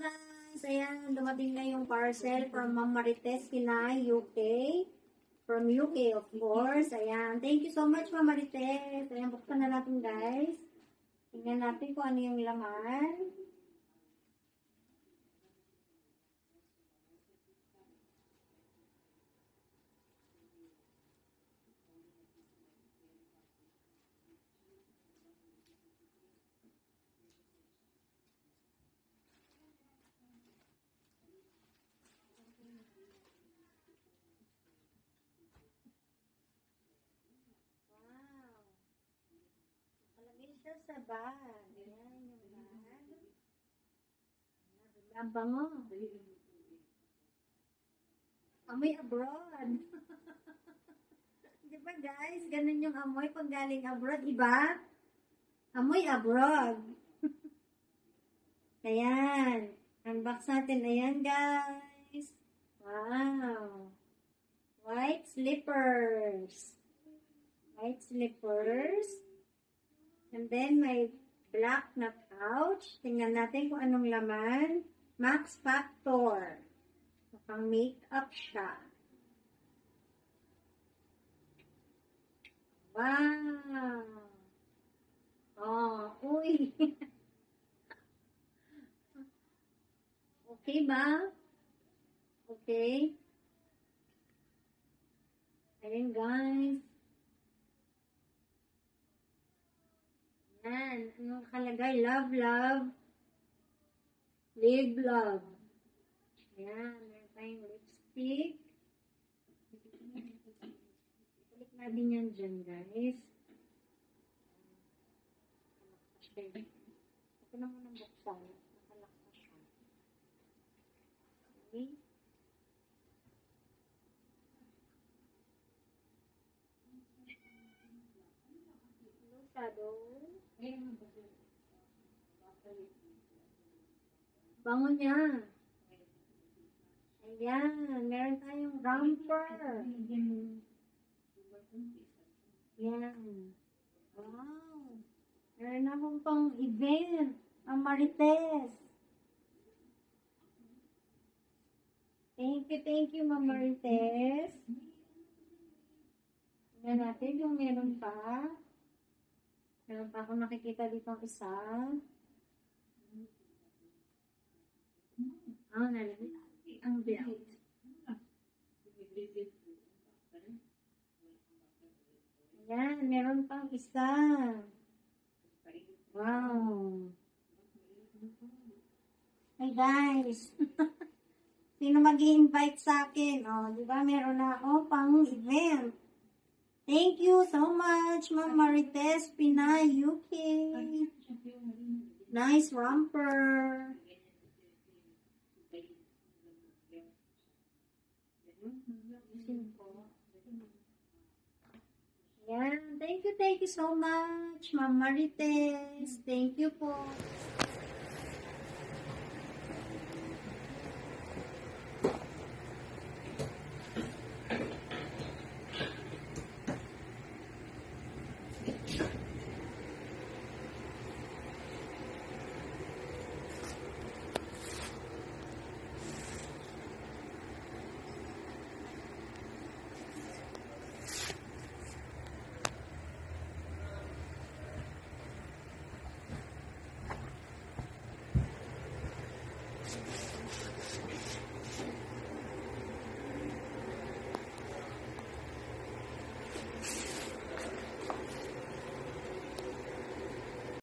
Guys, ayan, dumating na yung parcel from Ma'am Marites Pinay, UK. From UK, of course. Ayan, thank you so much, Ma'am Marites. Ayan, buksan na natin, guys. Tingnan natin kung ano yung laman. Nakalagay siya sa bag. Ayan yung bag. Ang bango. Amoy abroad. Diba guys? Ganun yung amoy pag galing abroad. Iba? Amoy abroad. Ayan. Unbox natin. Ayan guys. Wow. White slippers. White slippers. And then, may black na pouch. Tingnan natin kung anong laman. Max Factor. Mukhang makeup siya. Wow! Oh, uy! Okay ba? Okay. Ayan, guys. Yan. Anong nakalagay? Love, love. Live, love. Ayan. Meron tayong lipstick. Balik natin yan dyan, guys. Ito na muna buksan. Nakalak na siya. Okay. Shadow. Bango niya. Ayan, meron tayong romper. Yan. Wow. Meron akong pang event. Ang Marites. Thank you, Ma'am Marites. Tingnan natin yung meron pa. Meron pa akong nakikita dito ang isa. Nalagay. Ang belt. Ayan, meron pang isa. Wow. Hey guys. Sino mag-i-invite sa akin? Di ba meron na ako pang event. Thank you so much, Ma'am Marites Pinay, UK. Nice romper. Yan. Thank you so much, Ma'am Marites. Thank you po.